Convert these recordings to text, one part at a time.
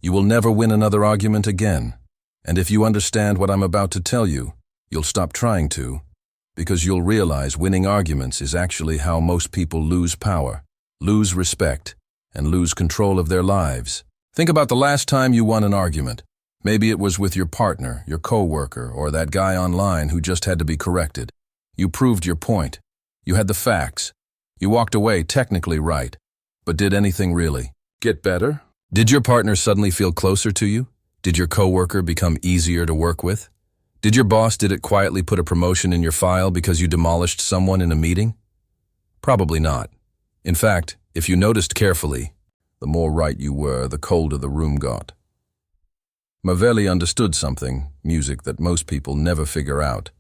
You will never win another argument again. And if you understand what I'm about to tell you, you'll stop trying to, because you'll realize winning arguments is actually how most people lose power, lose respect, and lose control of their lives. Think about the last time you won an argument. Maybe it was with your partner, your coworker, or that guy online who just had to be corrected. You proved your point. You had the facts. You walked away technically right. But did anything really get better? Did your partner suddenly feel closer to you? Did your coworker become easier to work with? Did your boss quietly put a promotion in your file because you demolished someone in a meeting? Probably not. In fact, if you noticed carefully, the more right you were, the colder the room got. Machiavelli understood something, music, that most people never figure out.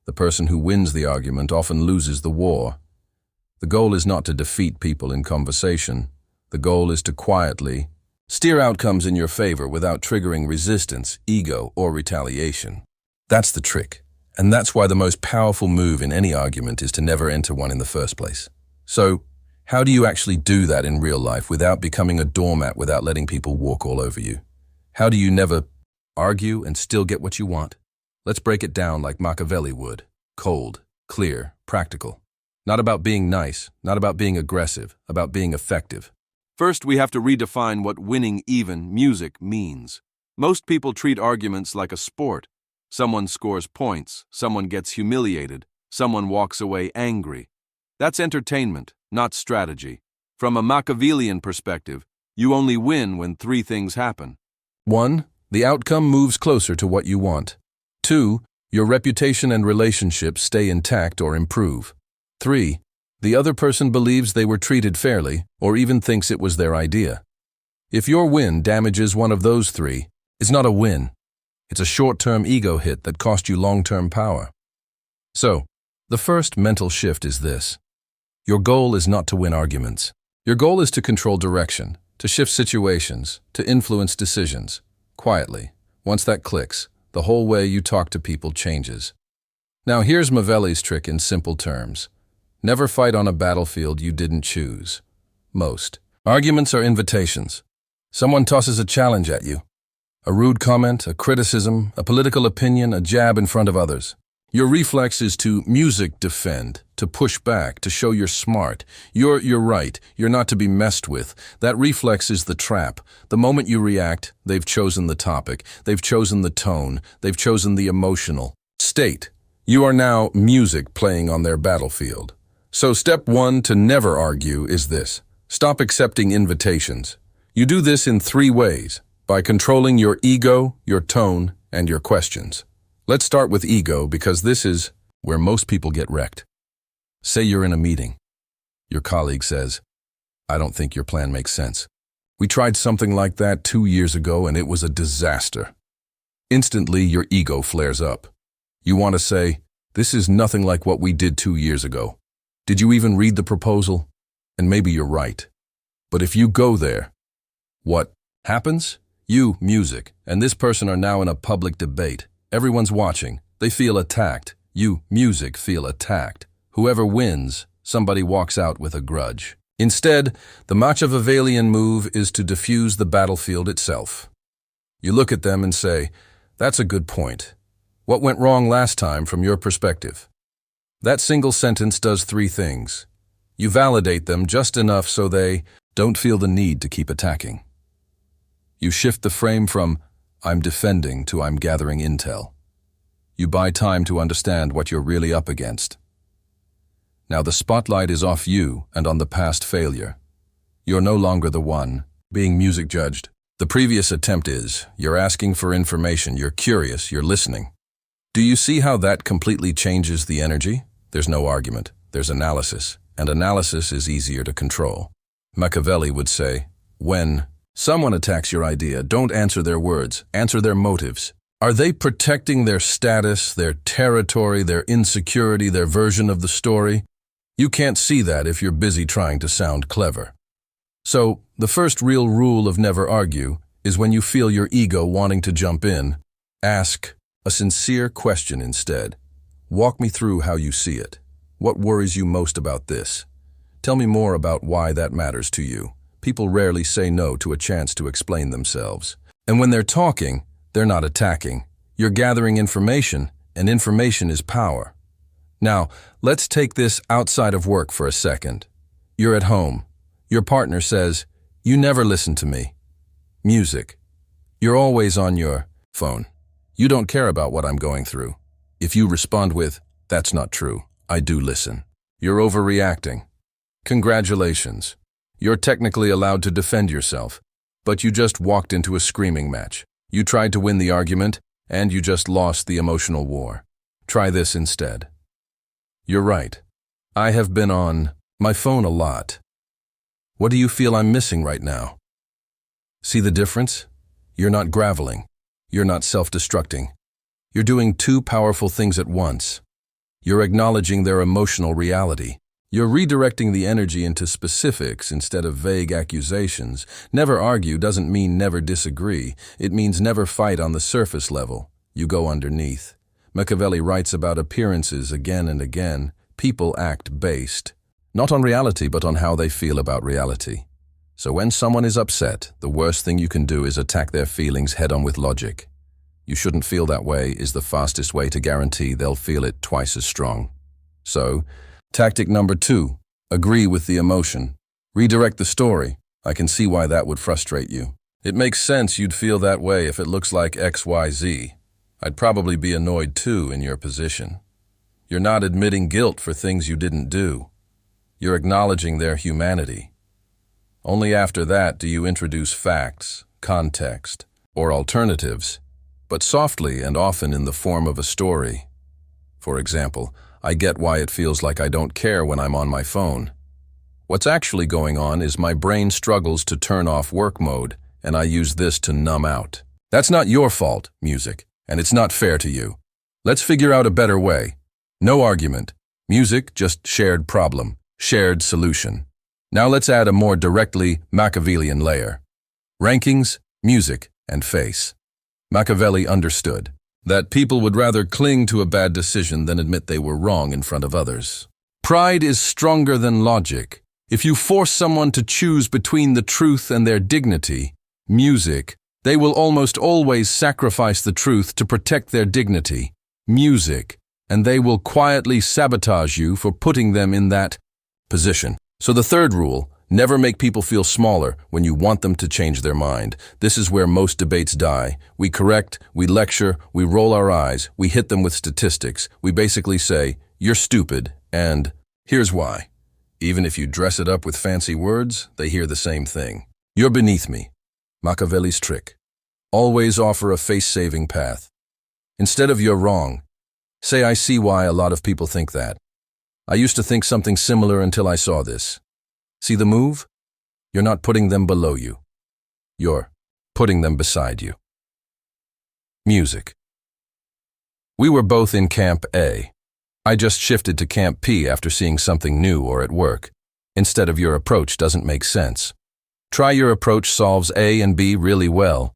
The person who wins the argument often loses the war. The goal is not to defeat people in conversation. The goal is to quietly steer outcomes in your favor without triggering resistance, ego, or retaliation. That's the trick, and that's why the most powerful move in any argument is to never enter one in the first place. So, how do you actually do that in real life without becoming a doormat, without letting people walk all over you? How do you never argue and still get what you want? Let's break it down like Machiavelli would. Cold, clear, practical. Not about being nice, not about being aggressive, about being effective. First, we have to redefine what winning even music means. Most people treat arguments like a sport. Someone scores points, someone gets humiliated, someone walks away angry. That's entertainment, not strategy. From a Machiavellian perspective, you only win when three things happen. 1. The outcome moves closer to what you want. 2. Your reputation and relationships stay intact or improve. 3. The other person believes they were treated fairly or even thinks it was their idea. If your win damages one of those three, it's not a win. It's a short-term ego hit that cost you long-term power. So, the first mental shift is this. Your goal is not to win arguments. Your goal is to control direction, to shift situations, to influence decisions. Quietly. Once that clicks, the whole way you talk to people changes. Now here's Machiavelli's trick in simple terms. Never fight on a battlefield you didn't choose. Most arguments are invitations. Someone tosses a challenge at you. A rude comment, a criticism, a political opinion, a jab in front of others. Your reflex is to music defend, to push back, to show you're smart. You're right, you're not to be messed with. That reflex is the trap. The moment you react, they've chosen the topic, they've chosen the tone, they've chosen the emotional state. You are now music playing on their battlefield. So step 1 to never argue is this. Stop accepting invitations. You do this in 3 ways. By controlling your ego, your tone, and your questions. Let's start with ego because this is where most people get wrecked. Say you're in a meeting. Your colleague says, "I don't think your plan makes sense. We tried something like that 2 years ago and it was a disaster." Instantly, your ego flares up. You want to say, "This is nothing like what we did 2 years ago. Did you even read the proposal?" And maybe you're right. But if you go there, what happens? You, music, and this person are now in a public debate. Everyone's watching. They feel attacked. You, music, feel attacked. Whoever wins, somebody walks out with a grudge. Instead, the Machiavellian move is to diffuse the battlefield itself. You look at them and say, "That's a good point. What went wrong last time from your perspective?" That single sentence does 3 things. You validate them just enough so they don't feel the need to keep attacking. You shift the frame from "I'm defending" to "I'm gathering intel." You buy time to understand what you're really up against. Now the spotlight is off you and on the past failure. You're no longer the one being music judged. The previous attempt is, you're asking for information, you're curious, you're listening. Do you see how that completely changes the energy? There's no argument, there's analysis, and analysis is easier to control. Machiavelli would say, when someone attacks your idea, don't answer their words, answer their motives. Are they protecting their status, their territory, their insecurity, their version of the story? You can't see that if you're busy trying to sound clever. So, the first real rule of never argue is when you feel your ego wanting to jump in, ask a sincere question instead. Walk me through how you see it. What worries you most about this? Tell me more about why that matters to you. People rarely say no to a chance to explain themselves. And when they're talking, they're not attacking. You're gathering information, and information is power. Now, let's take this outside of work for a second. You're at home. Your partner says, "You never listen to me." Music. You're always on your phone. You don't care about what I'm going through. If you respond with, "That's not true, I do listen," you're overreacting. Congratulations. You're technically allowed to defend yourself, but you just walked into a screaming match. You tried to win the argument, and you just lost the emotional war. Try this instead. You're right. I have been on my phone a lot. What do you feel I'm missing right now? See the difference? You're not graveling. You're not self-destructing. You're doing two powerful things at once. You're acknowledging their emotional reality. You're redirecting the energy into specifics instead of vague accusations. Never argue doesn't mean never disagree. It means never fight on the surface level. You go underneath. Machiavelli writes about appearances again and again. People act based, not on reality, but on how they feel about reality. So when someone is upset, the worst thing you can do is attack their feelings head-on with logic. "You shouldn't feel that way" is the fastest way to guarantee they'll feel it twice as strong. So, tactic number 2, agree with the emotion. Redirect the story. I can see why that would frustrate you. It makes sense you'd feel that way if it looks like XYZ. I'd probably be annoyed too in your position. You're not admitting guilt for things you didn't do. You're acknowledging their humanity. Only after that do you introduce facts, context, or alternatives, but softly and often in the form of a story. For example, "I get why it feels like I don't care when I'm on my phone. What's actually going on is my brain struggles to turn off work mode, and I use this to numb out. That's not your fault, music, and it's not fair to you. Let's figure out a better way. No argument. Music, just shared problem, shared solution. Now let's add a more directly Machiavellian layer. Rankings, music, and face." Machiavelli understood that people would rather cling to a bad decision than admit they were wrong in front of others. Pride is stronger than logic. If you force someone to choose between the truth and their dignity, music, they will almost always sacrifice the truth to protect their dignity, music, and they will quietly sabotage you for putting them in that position. So the third rule, never make people feel smaller when you want them to change their mind. This is where most debates die. We correct, we lecture, we roll our eyes, we hit them with statistics. We basically say, "You're stupid," and "Here's why." Even if you dress it up with fancy words, they hear the same thing. "You're beneath me." Machiavelli's trick. Always offer a face-saving path. Instead of "You're wrong," say, "I see why a lot of people think that. I used to think something similar until I saw this." See the move? You're not putting them below you. You're putting them beside you. Music. We were both in Camp A. I just shifted to Camp P after seeing something new or at work. Instead of "Your approach doesn't make sense." Try "Your approach solves A and B really well.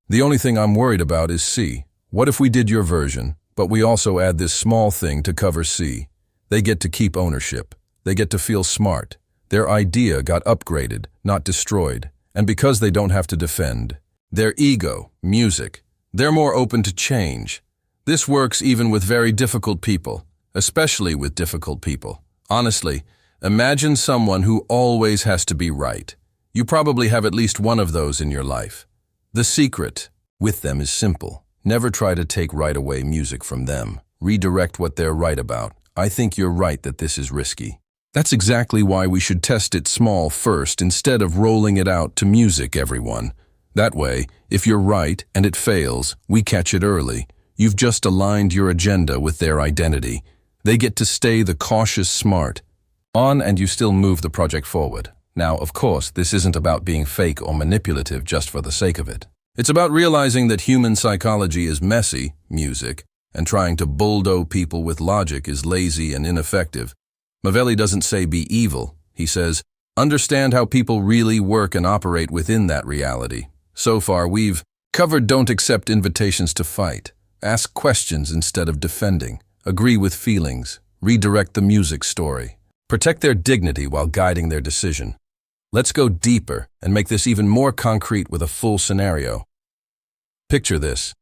The only thing I'm worried about is C. What if we did your version, but we also add this small thing to cover C? They get to keep ownership. They get to feel smart. Their idea got upgraded, not destroyed. And because they don't have to defend, their ego, music, they're more open to change. This works even with very difficult people, especially with difficult people. Honestly, imagine someone who always has to be right. You probably have at least one of those in your life. The secret with them is simple. Never try to take right away music from them. Redirect what they're right about. "I think you're right that this is risky." That's exactly why we should test it small first instead of rolling it out to music, everyone. That way, if you're right and it fails, we catch it early. You've just aligned your agenda with their identity. They get to stay the cautious smart on, and you still move the project forward. Now, of course, this isn't about being fake or manipulative just for the sake of it. It's about realizing that human psychology is messy, music, and trying to bulldoze people with logic is lazy and ineffective. Machiavelli doesn't say be evil. He says, understand how people really work and operate within that reality. So far, we've covered don't accept invitations to fight, ask questions instead of defending, agree with feelings, redirect the music story, protect their dignity while guiding their decision. Let's go deeper and make this even more concrete with a full scenario. Picture this.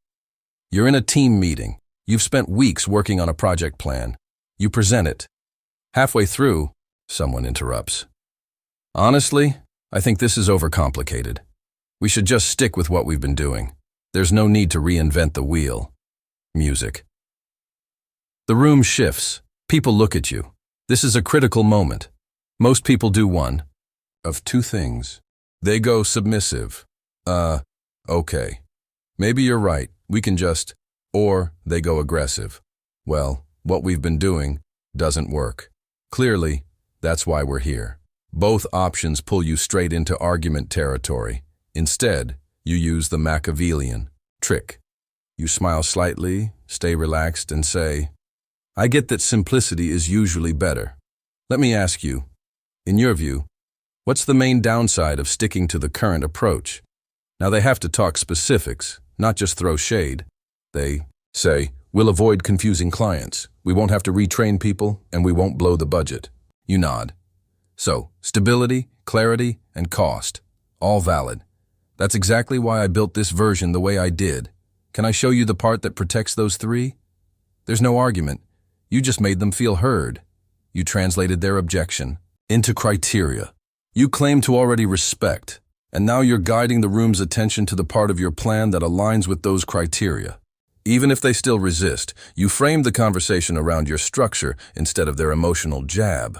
You're in a team meeting. You've spent weeks working on a project plan. You present it. Halfway through, someone interrupts. Honestly, I think this is overcomplicated. We should just stick with what we've been doing. There's no need to reinvent the wheel. Music. The room shifts. People look at you. This is a critical moment. Most people do one of two things. They go submissive. Okay. Maybe you're right. We can just... Or they go aggressive. Well, what we've been doing doesn't work. Clearly, that's why we're here. Both options pull you straight into argument territory. Instead, you use the Machiavellian trick. You smile slightly, stay relaxed, and say, I get that simplicity is usually better. Let me ask you, in your view, what's the main downside of sticking to the current approach? Now they have to talk specifics, not just throw shade. They say, we'll avoid confusing clients, we won't have to retrain people, and we won't blow the budget. You nod. So, stability, clarity, and cost, all valid. That's exactly why I built this version the way I did. Can I show you the part that protects those three? There's no argument. You just made them feel heard. You translated their objection into criteria. You claim to already respect, and now you're guiding the room's attention to the part of your plan that aligns with those criteria. Even if they still resist, you framed the conversation around your structure instead of their emotional jab.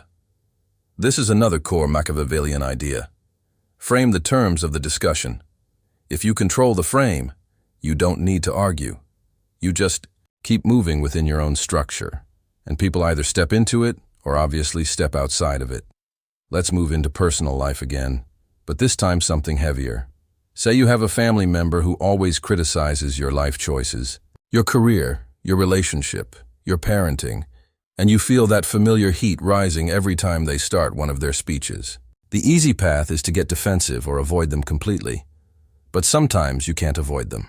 This is another core Machiavellian idea. Frame the terms of the discussion. If you control the frame, you don't need to argue. You just keep moving within your own structure, and people either step into it or obviously step outside of it. Let's move into personal life again, but this time something heavier. Say you have a family member who always criticizes your life choices, your career, your relationship, your parenting, and you feel that familiar heat rising every time they start one of their speeches. The easy path is to get defensive or avoid them completely, but sometimes you can't avoid them.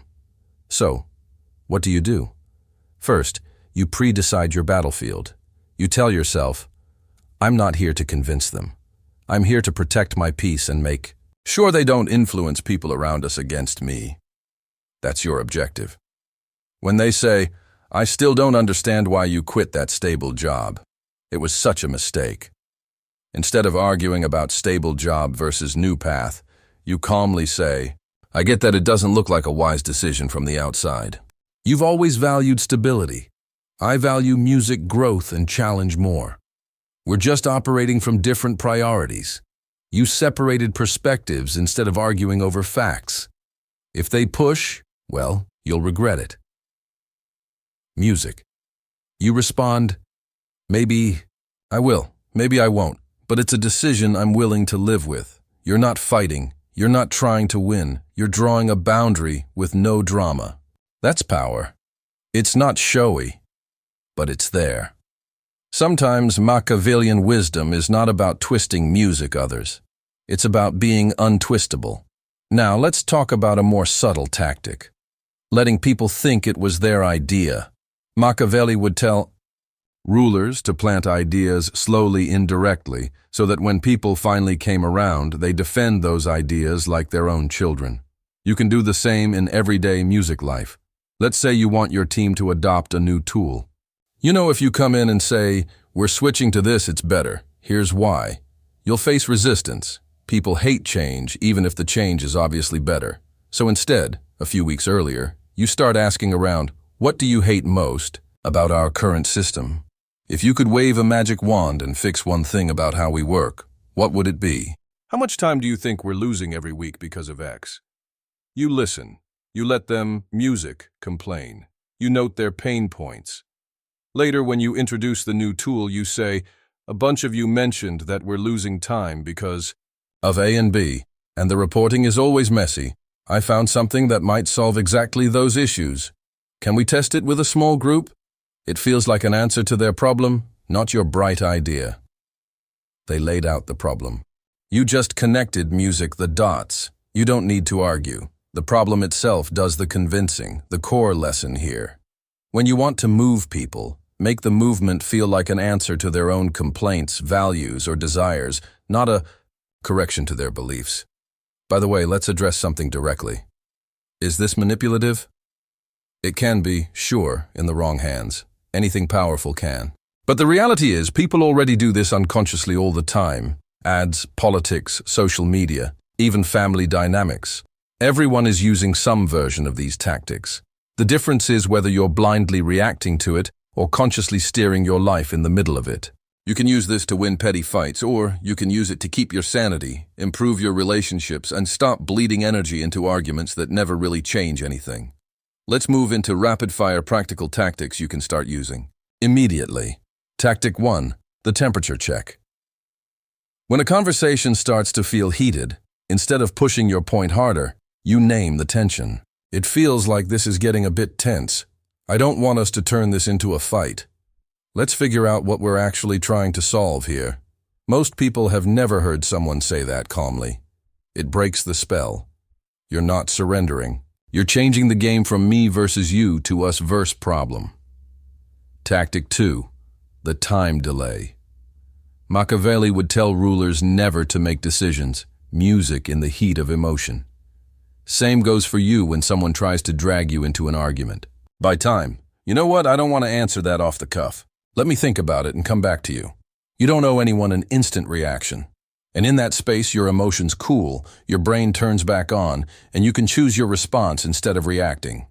So, what do? First, you pre-decide your battlefield. You tell yourself, I'm not here to convince them. I'm here to protect my peace and make sure they don't influence people around us against me. That's your objective. When they say, I still don't understand why you quit that stable job. It was such a mistake. Instead of arguing about stable job versus new path, you calmly say, I get that it doesn't look like a wise decision from the outside. You've always valued stability. I value music growth and challenge more. We're just operating from different priorities. You separated perspectives instead of arguing over facts. If they push, well, you'll regret it. Music. You respond, maybe I will, maybe I won't, but it's a decision I'm willing to live with. You're not fighting, you're not trying to win, you're drawing a boundary with no drama. That's power. It's not showy, but it's there. Sometimes Machiavellian wisdom is not about twisting music others. It's about being untwistable. Now let's talk about a more subtle tactic. Letting people think it was their idea. Machiavelli would tell rulers to plant ideas slowly indirectly so that when people finally came around, they defend those ideas like their own children. You can do the same in everyday music life. Let's say you want your team to adopt a new tool. You know, if you come in and say, we're switching to this, it's better. Here's why. You'll face resistance. People hate change, even if the change is obviously better. So instead, a few weeks earlier, you start asking around, what do you hate most about our current system? If you could wave a magic wand and fix one thing about how we work, what would it be? How much time do you think we're losing every week because of X? You listen. You let them, music, complain. You note their pain points. Later, when you introduce the new tool, you say, a bunch of you mentioned that we're losing time because of A and B, and the reporting is always messy. I found something that might solve exactly those issues. Can we test it with a small group? It feels like an answer to their problem, not your bright idea. They laid out the problem. You just connected music the dots. You don't need to argue. The problem itself does the convincing, the core lesson here. When you want to move people, make the movement feel like an answer to their own complaints, values, or desires, not a correction to their beliefs. By the way, let's address something directly. Is this manipulative? It can be, sure, in the wrong hands. Anything powerful can. But the reality is, people already do this unconsciously all the time. Ads, politics, social media, even family dynamics. Everyone is using some version of these tactics. The difference is whether you're blindly reacting to it or consciously steering your life in the middle of it. You can use this to win petty fights, or you can use it to keep your sanity, improve your relationships, and stop bleeding energy into arguments that never really change anything. Let's move into rapid-fire practical tactics you can start using immediately. Tactic 1. The temperature check. When a conversation starts to feel heated, instead of pushing your point harder, you name the tension. It feels like this is getting a bit tense. I don't want us to turn this into a fight. Let's figure out what we're actually trying to solve here. Most people have never heard someone say that calmly. It breaks the spell. You're not surrendering. You're changing the game from me versus you to us versus problem. Tactic 2. The time delay. Machiavelli would tell rulers never to make decisions, music in the heat of emotion. Same goes for you when someone tries to drag you into an argument. By time, you know what, I don't want to answer that off the cuff. Let me think about it and come back to you. You don't owe anyone an instant reaction. And in that space, your emotions cool, your brain turns back on, and you can choose your response instead of reacting.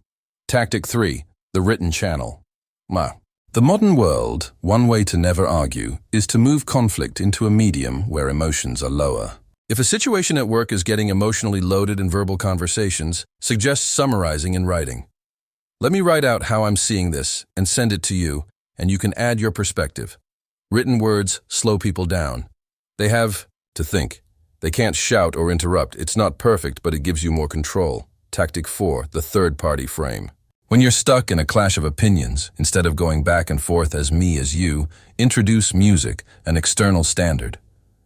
Tactic 3. The written channel. The modern world, one way to never argue, is to move conflict into a medium where emotions are lower. If a situation at work is getting emotionally loaded in verbal conversations, suggest summarizing in writing. Let me write out how I'm seeing this and send it to you, and you can add your perspective. Written words slow people down. They have to think. They can't shout or interrupt. It's not perfect, but it gives you more control. Tactic 4, the third-party frame. When you're stuck in a clash of opinions, instead of going back and forth as me as you, introduce music, an external standard.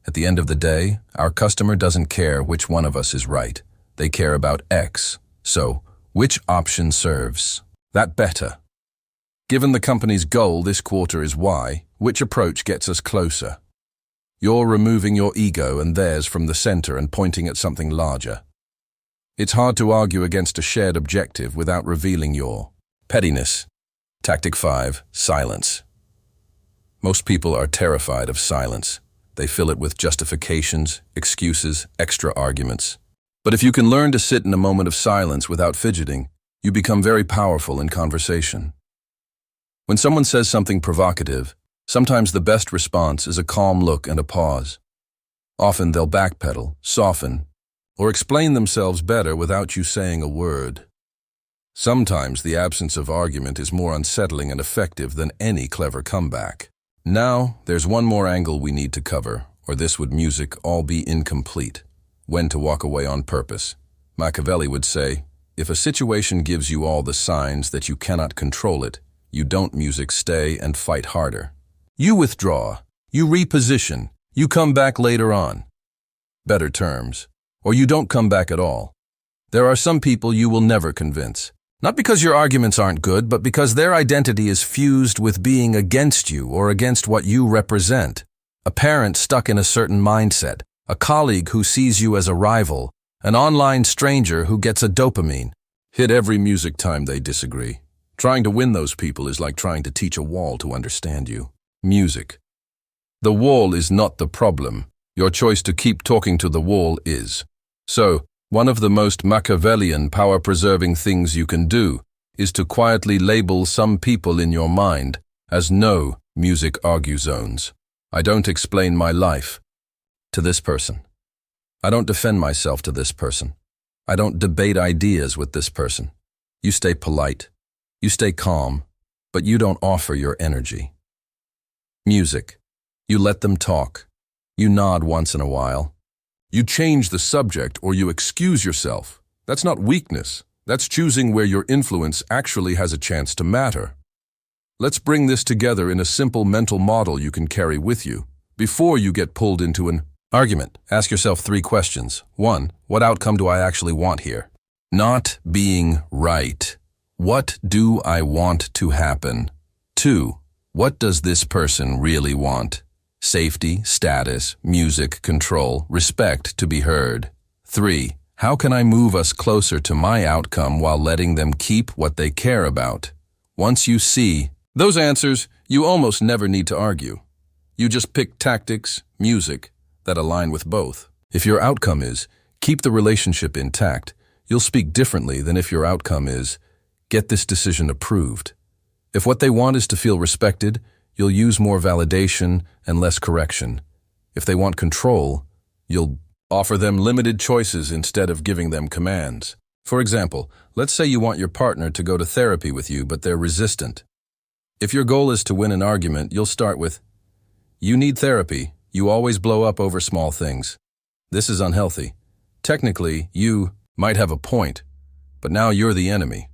At the end of the day, our customer doesn't care which one of us is right. They care about X. So, which option serves? That better. Given the company's goal this quarter is Y, which approach gets us closer? You're removing your ego and theirs from the center and pointing at something larger. It's hard to argue against a shared objective without revealing your pettiness. Tactic 5. Silence. Most people are terrified of silence. They fill it with justifications, excuses, extra arguments. But if you can learn to sit in a moment of silence without fidgeting, you become very powerful in conversation. When someone says something provocative, sometimes the best response is a calm look and a pause. Often they'll backpedal, soften, or explain themselves better without you saying a word. Sometimes the absence of argument is more unsettling and effective than any clever comeback. Now, there's one more angle we need to cover, or this would music all be incomplete. When to walk away on purpose. Machiavelli would say, if a situation gives you all the signs that you cannot control it, you don't music stay and fight harder. You withdraw, you reposition, you come back later on. Better terms. Or you don't come back at all. There are some people you will never convince. Not because your arguments aren't good, but because their identity is fused with being against you or against what you represent. A parent stuck in a certain mindset, a colleague who sees you as a rival, an online stranger who gets a dopamine hit every music time they disagree. Trying to win those people is like trying to teach a wall to understand you. Music. The wall is not the problem. Your choice to keep talking to the wall is. So, one of the most Machiavellian power-preserving things you can do is to quietly label some people in your mind as no music argue zones. I don't explain my life to this person. I don't defend myself to this person. I don't debate ideas with this person. You stay polite. You stay calm, but you don't offer your energy. Music. You let them talk. You nod once in a while. You change the subject or you excuse yourself. That's not weakness. That's choosing where your influence actually has a chance to matter. Let's bring this together in a simple mental model you can carry with you. Before you get pulled into an argument, ask yourself 3 questions. 1. What outcome do I actually want here? Not being right. What do I want to happen? 2. What does this person really want? Safety, status, music, control, respect to be heard. 3. How can I move us closer to my outcome while letting them keep what they care about? Once you see those answers, you almost never need to argue. You just pick tactics, music, that align with both. If your outcome is, keep the relationship intact, you'll speak differently than if your outcome is, get this decision approved. If what they want is to feel respected, you'll use more validation and less correction. If they want control, you'll offer them limited choices instead of giving them commands. For example, let's say you want your partner to go to therapy with you, but they're resistant. If your goal is to win an argument, you'll start with, "You need therapy. You always blow up over small things. This is unhealthy. Technically, you might have a point, but now you're the enemy."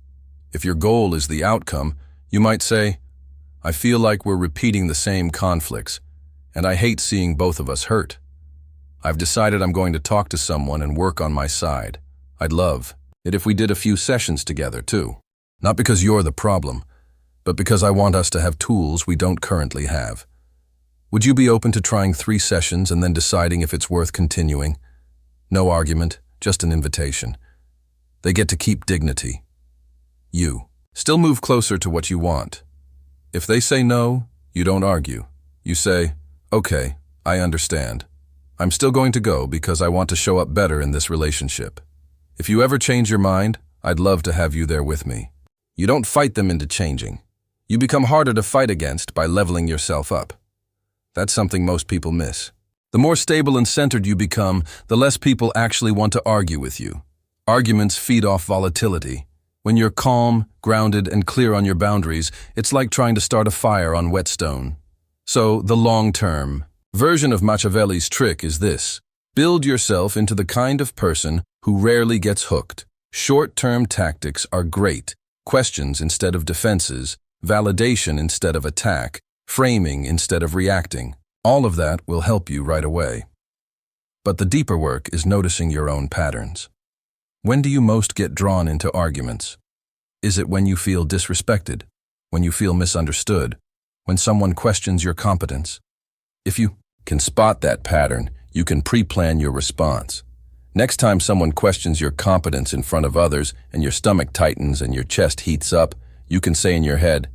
If your goal is the outcome, you might say, "I feel like we're repeating the same conflicts, and I hate seeing both of us hurt. I've decided I'm going to talk to someone and work on my side. I'd love it if we did a few sessions together, too. Not because you're the problem, but because I want us to have tools we don't currently have. Would you be open to trying 3 sessions and then deciding if it's worth continuing? No argument, just an invitation. They get to keep dignity. You still move closer to what you want. If they say no, you don't argue. You say, "Okay, I understand. I'm still going to go because I want to show up better in this relationship. If you ever change your mind, I'd love to have you there with me." You don't fight them into changing. You become harder to fight against by leveling yourself up. That's something most people miss. The more stable and centered you become, the less people actually want to argue with you. Arguments feed off volatility. When you're calm, grounded, and clear on your boundaries, it's like trying to start a fire on wet stone. So, the long-term version of Machiavelli's trick is this: build yourself into the kind of person who rarely gets hooked. Short-term tactics are great. Questions instead of defenses, validation instead of attack, framing instead of reacting. All of that will help you right away. But the deeper work is noticing your own patterns. When do you most get drawn into arguments? Is it when you feel disrespected? When you feel misunderstood? When someone questions your competence? If you can spot that pattern, you can pre-plan your response. Next time someone questions your competence in front of others and your stomach tightens and your chest heats up, you can say in your head,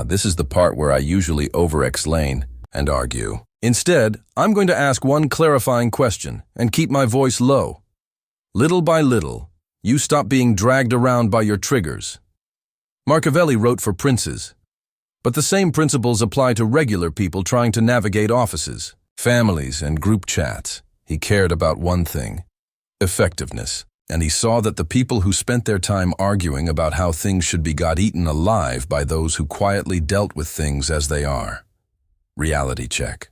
"This is the part where I usually over-explain and argue. Instead, I'm going to ask one clarifying question and keep my voice low." Little by little, you stop being dragged around by your triggers. Machiavelli wrote for princes, but the same principles apply to regular people trying to navigate offices, families, and group chats. He cared about one thing: effectiveness. And he saw that the people who spent their time arguing about how things should be got eaten alive by those who quietly dealt with things as they are. Reality check.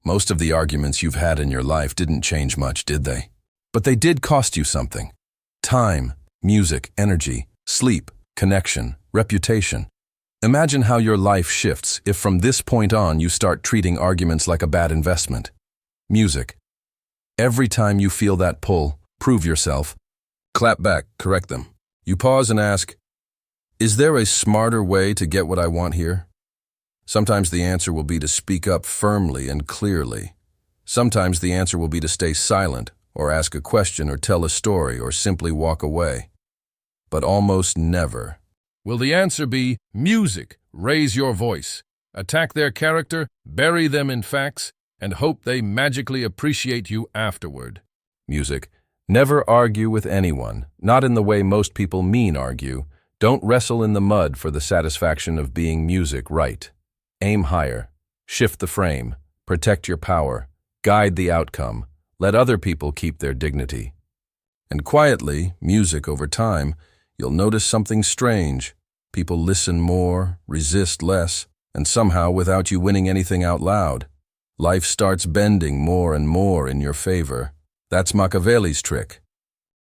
Most of the arguments you've had in your life didn't change much, did they? But they did cost you something. Time, music, energy, sleep, connection, reputation. Imagine how your life shifts if from this point on you start treating arguments like a bad investment. Music. Every time you feel that pull, prove yourself. Clap back, correct them. You pause and ask, "Is there a smarter way to get what I want here?" Sometimes the answer will be to speak up firmly and clearly. Sometimes the answer will be to stay silent, or ask a question, or tell a story, or simply walk away. But almost never will the answer be music. Raise your voice, attack their character, bury them in facts, and hope they magically appreciate you afterward. Music. Never argue with anyone, not in the way most people mean argue. Don't wrestle in the mud for the satisfaction of being music right. Aim higher. Shift the frame. Protect your power. Guide the outcome. Let other people keep their dignity. And quietly, music over time, you'll notice something strange. People listen more, resist less, and somehow without you winning anything out loud. Life starts bending more and more in your favor. That's Machiavelli's trick.